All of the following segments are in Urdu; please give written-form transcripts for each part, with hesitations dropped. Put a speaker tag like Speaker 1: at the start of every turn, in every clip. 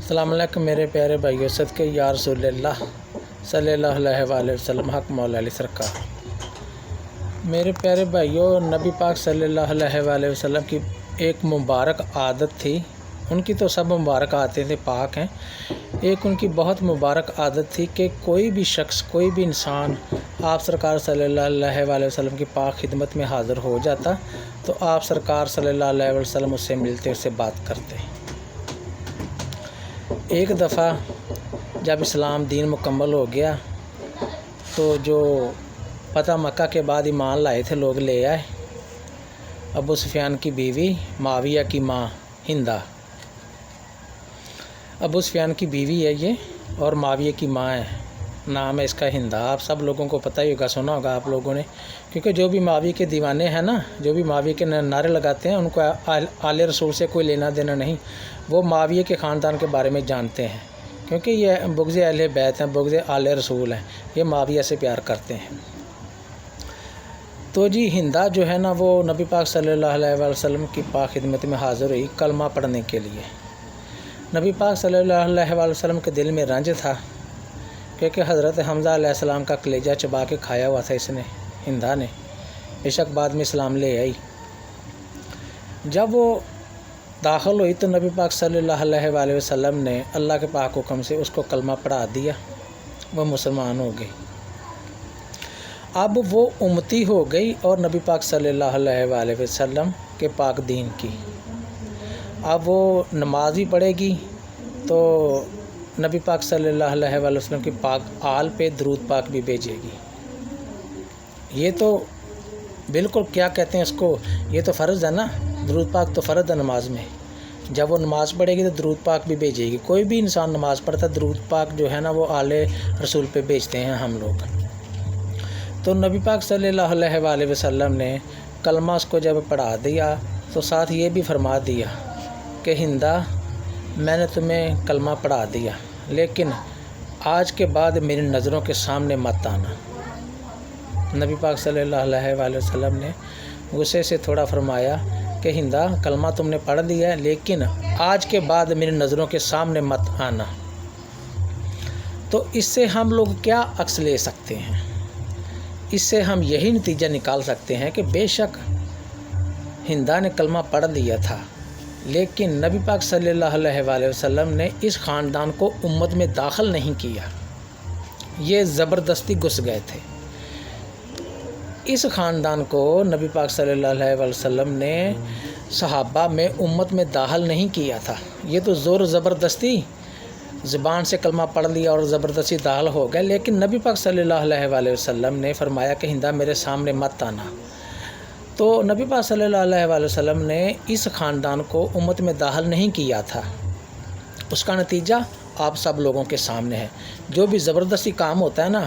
Speaker 1: السلام علیکم میرے پیارے بھائیو، صدقے یا رسول اللہ صلی اللہ علیہ وآلہ وسلم، حق مولا علی سرکار۔ میرے پیارے بھائیو، نبی پاک صلی اللہ علیہ وآلہ وسلم کی ایک مبارک عادت تھی۔ ان کی تو سب مبارک عادتیں تھے، پاک ہیں۔ ایک ان کی بہت مبارک عادت تھی کہ کوئی بھی شخص، کوئی بھی انسان آپ سرکار صلی اللہ علیہ وآلہ وسلم کی پاک خدمت میں حاضر ہو جاتا تو آپ سرکار صلی اللہ علیہ وآلہ وسلم اس سے ملتے، اس سے بات کرتے۔ ایک دفعہ جب اسلام دین مکمل ہو گیا تو جو فتح مکہ کے بعد ایمان لائے تھے لوگ لے آئے۔ ابو سفیان کی بیوی معاویہ کی ماں ہندہ، ابو سفیان کی بیوی ہے یہ اور معاویہ کی ماں ہے، نام ہے اس کا ہندہ۔ آپ سب لوگوں کو پتہ ہی ہوگا، سنا ہوگا آپ لوگوں نے، کیونکہ جو بھی معاویہ کے دیوانے ہیں نا، جو بھی معاویہ کے نعرے لگاتے ہیں، ان کو آل رسول سے کوئی لینا دینا نہیں۔ وہ معاویہ کے خاندان کے بارے میں جانتے ہیں، کیونکہ یہ بغض اہل بیت ہیں، بغض آل رسول ہیں، یہ معاویہ سے پیار کرتے ہیں۔ تو جی ہندہ جو ہے نا، وہ نبی پاک صلی اللہ علیہ وسلم کی پاک خدمت میں حاضر ہوئی کلمہ پڑھنے کے لیے۔ نبی پاک صلی اللہ علیہ وسلم کے دل میں رنج تھا، کیونکہ حضرت حمزہ علیہ السلام کا کلیجہ چبا کے کھایا ہوا تھا اس نے، ہندہ نے، بے شک بعد میں اسلام لے آئی۔ جب وہ داخل ہوئی تو نبی پاک صلی اللہ علیہ وآلہ وسلم نے اللہ کے پاک حکم سے اس کو کلمہ پڑھا دیا، وہ مسلمان ہو گئی۔ اب وہ امتی ہو گئی اور نبی پاک صلی اللہ علیہ وآلہ وسلم کے پاک دین کی۔ اب وہ نماز بھی پڑھے گی تو نبی پاک صلی اللہ علیہ وآلہ وسلم کی پاک آل پہ درود پاک بھی بھیجے گی۔ یہ تو بالکل کیا کہتے ہیں اس کو، یہ تو فرض ہے نا، درود پاک تو فرض ہے نماز میں۔ جب وہ نماز پڑھے گی تو درود پاک بھی بھیجے گی۔ کوئی بھی انسان نماز پڑھتا، درود پاک جو ہے نا وہ آل رسول پہ بھیجتے ہیں ہم لوگ۔ تو نبی پاک صلی اللہ علیہ وآلہ وسلم نے کلمہ اس کو جب پڑھا دیا تو ساتھ یہ بھی فرما دیا کہ ہندہ، میں نے تمہیں کلمہ پڑھا دیا، لیکن آج کے بعد میری نظروں کے سامنے مت آنا۔ نبی پاک صلی اللہ علیہ وآلہ وسلم نے غصے سے تھوڑا فرمایا کہ ہندہ، کلمہ تم نے پڑھ دیا ہے، لیکن آج کے بعد میری نظروں کے سامنے مت آنا۔ تو اس سے ہم لوگ کیا عکس لے سکتے ہیں؟ اس سے ہم یہی نتیجہ نکال سکتے ہیں کہ بے شک ہندہ نے کلمہ پڑھ دیا تھا، لیکن نبی پاک صلی اللہ علیہ وآلہ وسلم نے اس خاندان کو امت میں داخل نہیں کیا، یہ زبردستی گھس گئے تھے۔ اس خاندان کو نبی پاک صلی اللہ علیہ وآلہ وسلم نے صحابہ میں امت میں داخل نہیں کیا تھا، یہ تو زور زبردستی زبان سے کلمہ پڑھ لیا اور زبردستی داخل ہو گئے۔ لیکن نبی پاک صلی اللہ علیہ وآلہ وسلم نے فرمایا کہ ہندہ میرے سامنے مت آنا۔ تو نبی پاک صلی اللہ علیہ وآلہ وسلم نے اس خاندان کو امت میں داخل نہیں کیا تھا، اس کا نتیجہ آپ سب لوگوں کے سامنے ہے۔ جو بھی زبردستی کام ہوتا ہے نا،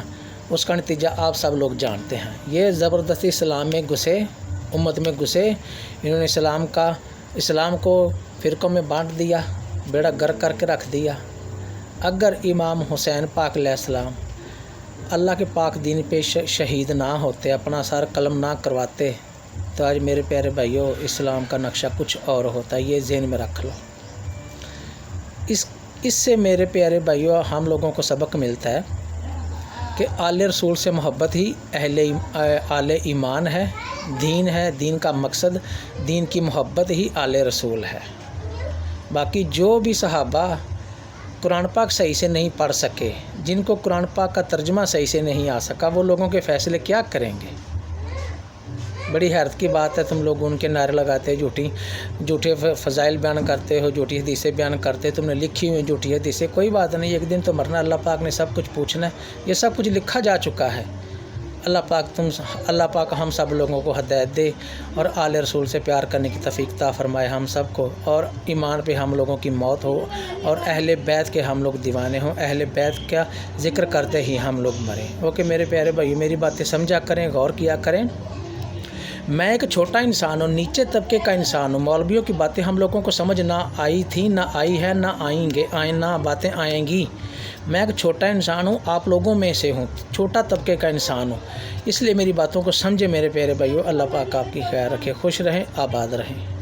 Speaker 1: اس کا نتیجہ آپ سب لوگ جانتے ہیں۔ یہ زبردستی اسلام میں گھسے، امت میں گھسے، انہوں نے اسلام کو فرقوں میں بانٹ دیا، بیڑا گر کر کے رکھ دیا۔ اگر امام حسین پاک علیہ السلام اللہ کے پاک دین پہ شہید نہ ہوتے، اپنا سر قلم نہ کرواتے، تو آج میرے پیارے بھائیوں اسلام کا نقشہ کچھ اور ہوتا ہے، یہ ذہن میں رکھ لو۔ اس سے میرے پیارے بھائیوں ہم لوگوں کو سبق ملتا ہے کہ آل رسول سے محبت ہی آل ایمان ہے، دین کا مقصد، دین کی محبت ہی آل رسول ہے۔ باقی جو بھی صحابہ قرآن پاک صحیح سے نہیں پڑھ سکے، جن کو قرآن پاک کا ترجمہ صحیح سے نہیں آ سکا، وہ لوگوں کے فیصلے کیا کریں گے؟ بڑی حیرت کی بات ہے، تم لوگ ان کے نعرے لگاتے، جھوٹے فضائل بیان کرتے ہو، جھوٹی حدیثیں بیان کرتے، تم نے لکھی ہوئی جھوٹی حدیثیں، کوئی بات نہیں، ایک دن تو مرنا، اللہ پاک نے سب کچھ پوچھنا ہے، یہ سب کچھ لکھا جا چکا ہے۔ اللہ پاک ہم سب لوگوں کو ہدایت دے اور آل رسول سے پیار کرنے کی توفیق عطا فرمائے ہم سب کو، اور ایمان پہ ہم لوگوں کی موت ہو اور اہل بیت کے ہم لوگ دیوانے ہوں، اہل بیت کا ذکر کرتے ہی ہم لوگ مریں۔ اوکے میرے پیارے بھائی، میری باتیں سمجھا کریں، غور کیا کریں۔ میں ایک چھوٹا انسان ہوں، نیچے طبقے کا انسان ہوں، مولویوں کی باتیں ہم لوگوں کو سمجھ نہ آئی تھی، نہ آئی ہے، نہ نہ باتیں آئیں گی۔ میں ایک چھوٹا انسان ہوں، آپ لوگوں میں سے ہوں، چھوٹا طبقے کا انسان ہوں، اس لیے میری باتوں کو سمجھے میرے پیارے بھائیوں۔ اللہ پاک آپ کی خیر رکھے، خوش رہیں، آباد رہیں۔